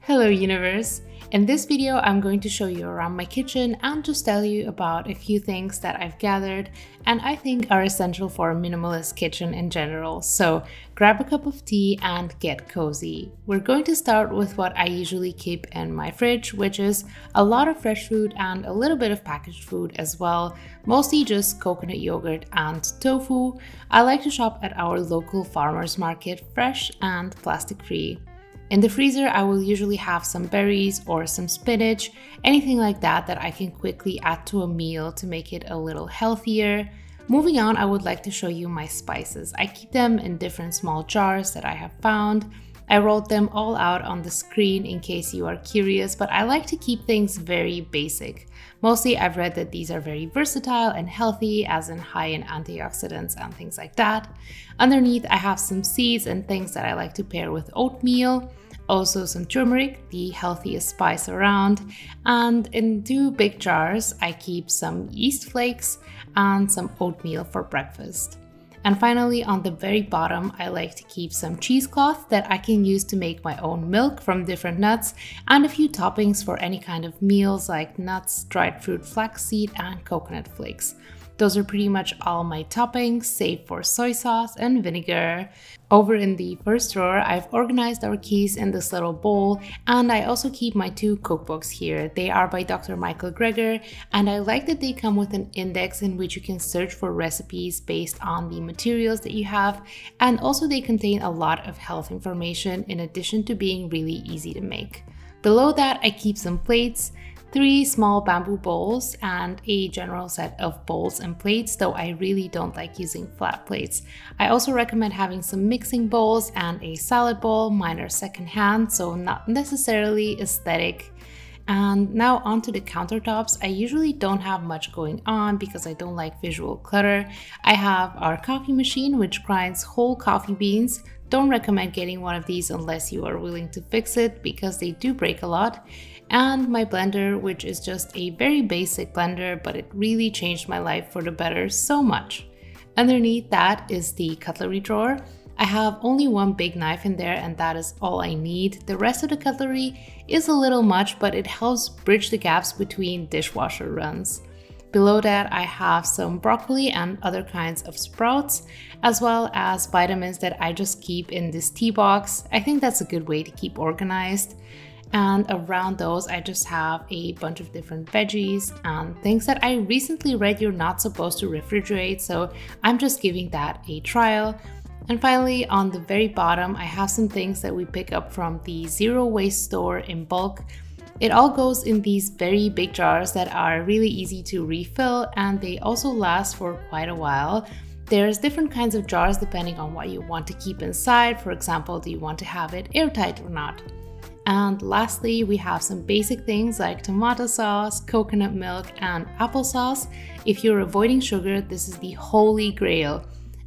Hello universe! In this video, I'm going to show you around my kitchen and just tell you about a few things that I've gathered and I think are essential for a minimalist kitchen in general. So grab a cup of tea and get cozy. We're going to start with what I usually keep in my fridge, which is a lot of fresh food and a little bit of packaged food as well, mostly just coconut yogurt and tofu. I like to shop at our local farmers market, fresh and plastic free. In the freezer, I will usually have some berries or some spinach, anything like that that I can quickly add to a meal to make it a little healthier. Moving on, I would like to show you my spices. I keep them in different small jars that I have found. I wrote them all out on the screen in case you are curious, but I like to keep things very basic. Mostly I've read that these are very versatile and healthy, as in high in antioxidants and things like that. Underneath I have some seeds and things that I like to pair with oatmeal. Also some turmeric, the healthiest spice around. And in two big jars I keep some yeast flakes and some oatmeal for breakfast. And finally, on the very bottom, I like to keep some cheesecloth that I can use to make my own milk from different nuts and a few toppings for any kind of meals like nuts, dried fruit, flaxseed, and coconut flakes. Those are pretty much all my toppings, save for soy sauce and vinegar. Over in the first drawer, I've organized our keys in this little bowl, and I also keep my two cookbooks here. They are by Dr. Michael Greger, and I like that they come with an index in which you can search for recipes based on the materials that you have, and also they contain a lot of health information in addition to being really easy to make. Below that, I keep some plates, 3 small bamboo bowls, and a general set of bowls and plates, though I really don't like using flat plates. I also recommend having some mixing bowls and a salad bowl. Mine are secondhand, so not necessarily aesthetic. And now onto the countertops. I usually don't have much going on because I don't like visual clutter. I have our coffee machine, which grinds whole coffee beans. Don't recommend getting one of these unless you are willing to fix it because they do break a lot. And my blender, which is just a very basic blender, but it really changed my life for the better so much. Underneath that is the cutlery drawer. I have only one big knife in there and that is all I need. The rest of the cutlery is a little much, but it helps bridge the gaps between dishwasher runs. Below that, I have some broccoli and other kinds of sprouts, as well as vitamins that I just keep in this tea box. I think that's a good way to keep organized. And around those, I just have a bunch of different veggies and things that I recently read you're not supposed to refrigerate, so I'm just giving that a trial. And finally, on the very bottom, I have some things that we pick up from the Zero Waste store in bulk. It all goes in these very big jars that are really easy to refill, and they also last for quite a while. There's different kinds of jars depending on what you want to keep inside. For example, do you want to have it airtight or not? And lastly, we have some basic things like tomato sauce, coconut milk, and applesauce. If you're avoiding sugar, this is the holy grail.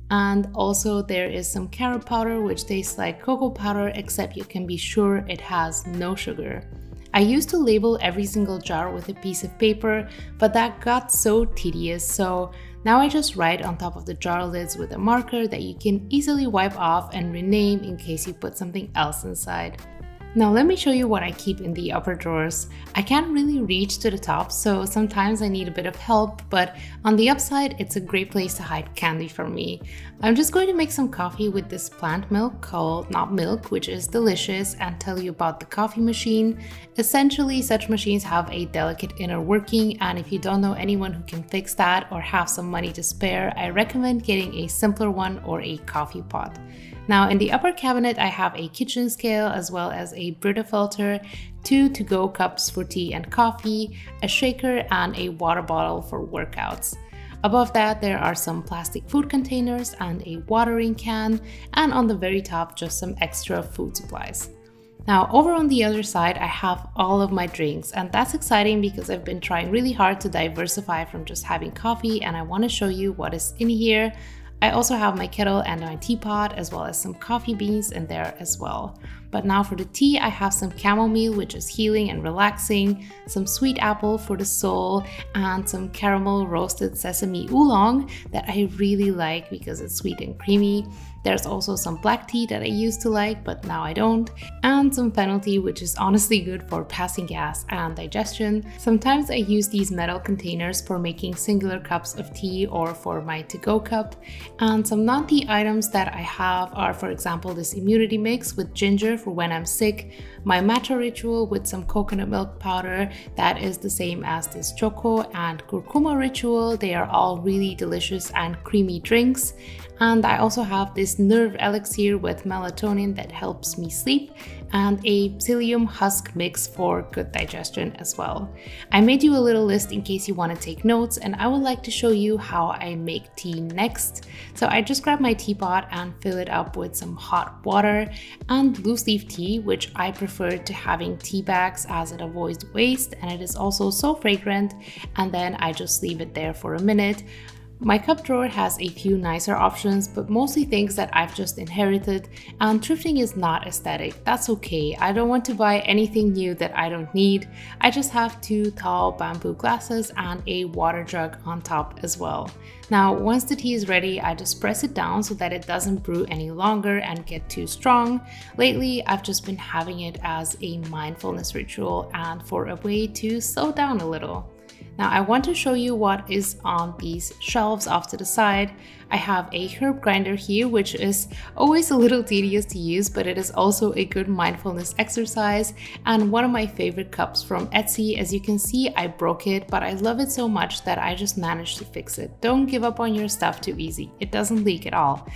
And also there is some carrot powder, which tastes like cocoa powder, except you can be sure it has no sugar. I used to label every single jar with a piece of paper, but that got so tedious, so now I just write on top of the jar lids with a marker that you can easily wipe off and rename in case you put something else inside. Now let me show you what I keep in the upper drawers. I can't really reach to the top, so sometimes I need a bit of help, but on the upside, it's a great place to hide candy for me. I'm just going to make some coffee with this plant milk called Not Milk, which is delicious, and tell you about the coffee machine. Essentially, such machines have a delicate inner working, and if you don't know anyone who can fix that or have some money to spare, I recommend getting a simpler one or a coffee pot. Now in the upper cabinet, I have a kitchen scale as well as a Brita filter, 2 to-go cups for tea and coffee, a shaker, and a water bottle for workouts. Above that, there are some plastic food containers and a watering can, and on the very top, just some extra food supplies. Now over on the other side, I have all of my drinks, and that's exciting because I've been trying really hard to diversify from just having coffee, and I want to show you what is in here. I also have my kettle and my teapot, as well as some coffee beans in there as well. But now for the tea, I have some chamomile, which is healing and relaxing, some sweet apple for the soul, and some caramel roasted sesame oolong that I really like because it's sweet and creamy. There's also some black tea that I used to like, but now I don't, and some fennel tea, which is honestly good for passing gas and digestion. Sometimes I use these metal containers for making singular cups of tea or for my to-go cup. And some non-tea items that I have are, for example, this immunity mix with ginger for when I'm sick, my matcha ritual with some coconut milk powder that is the same as this choco, and curcuma ritual. They are all really delicious and creamy drinks. And I also have this nerve elixir with melatonin that helps me sleep, and a psyllium husk mix for good digestion as well. I made you a little list in case you want to take notes, and I would like to show you how I make tea next. So I just grab my teapot and fill it up with some hot water and loose leaf tea, which I prefer to having tea bags as it avoids waste and it is also so fragrant, and then I just leave it there for a minute. My cup drawer has a few nicer options, but mostly things that I've just inherited, and thrifting is not aesthetic. That's okay. I don't want to buy anything new that I don't need. I just have 2 tall bamboo glasses and a water jug on top as well. Now, once the tea is ready, I just press it down so that it doesn't brew any longer and get too strong. Lately, I've just been having it as a mindfulness ritual and for a way to slow down a little. Now I want to show you what is on these shelves off to the side. I have a herb grinder here, which is always a little tedious to use, but it is also a good mindfulness exercise, and one of my favorite cups from Etsy. As you can see, I broke it, but I love it so much that I just managed to fix it. Don't give up on your stuff too easy. It doesn't leak at all.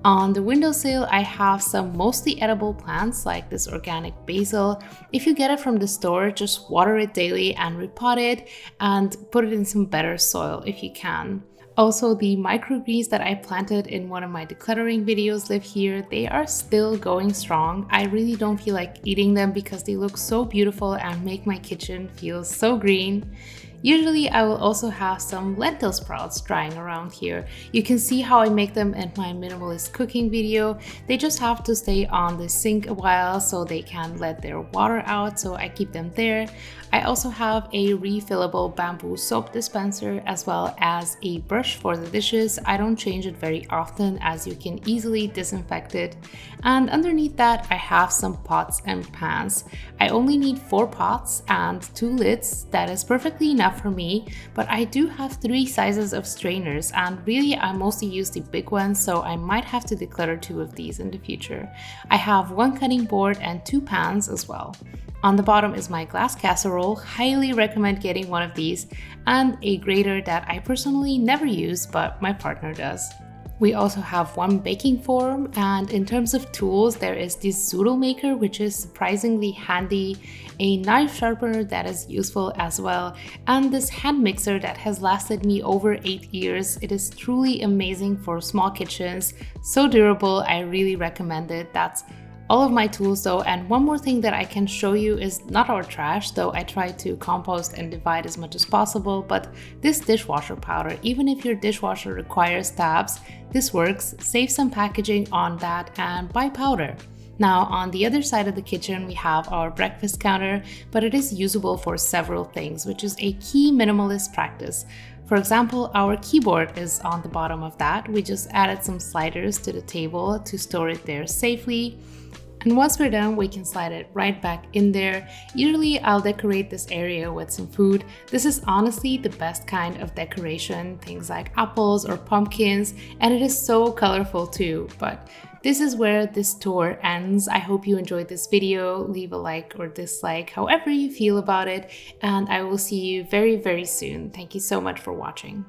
On the windowsill, I have some mostly edible plants like this organic basil. If you get it from the store, just water it daily and repot it and put it in some better soil if you can. Also, the microgreens that I planted in one of my decluttering videos live here. They are still going strong. I really don't feel like eating them because they look so beautiful and make my kitchen feel so green. Usually I will also have some lentil sprouts drying around here. You can see how I make them in my minimalist cooking video. They just have to stay on the sink a while so they can let their water out, so I keep them there. I also have a refillable bamboo soap dispenser as well as a brush for the dishes. I don't change it very often as you can easily disinfect it. And underneath that I have some pots and pans. I only need 4 pots and 2 lids. That is perfectly enough for me, but I do have 3 sizes of strainers and really I mostly use the big ones, so I might have to declutter 2 of these in the future. I have 1 cutting board and 2 pans as well. On the bottom is my glass casserole. Highly recommend getting one of these, and a grater that I personally never use, but my partner does. We also have 1 baking form, and in terms of tools, there is this zoodle maker, which is surprisingly handy, a knife sharpener that is useful as well, and this hand mixer that has lasted me over 8 years. It is truly amazing for small kitchens, so durable. I really recommend it. That's all of my tools though, and one more thing that I can show you is not our trash, though I try to compost and divide as much as possible, but this dishwasher powder. Even if your dishwasher requires tabs, this works. Save some packaging on that and buy powder. Now on the other side of the kitchen we have our breakfast counter, but it is usable for several things, which is a key minimalist practice. For example, our keyboard is on the bottom of that. We just added some sliders to the table to store it there safely. And once we're done, we can slide it right back in there. Usually I'll decorate this area with some food. This is honestly the best kind of decoration, things like apples or pumpkins, and it is so colorful too. But this is where this tour ends. I hope you enjoyed this video. Leave a like or dislike, however you feel about it, and I will see you very, very soon. Thank you so much for watching.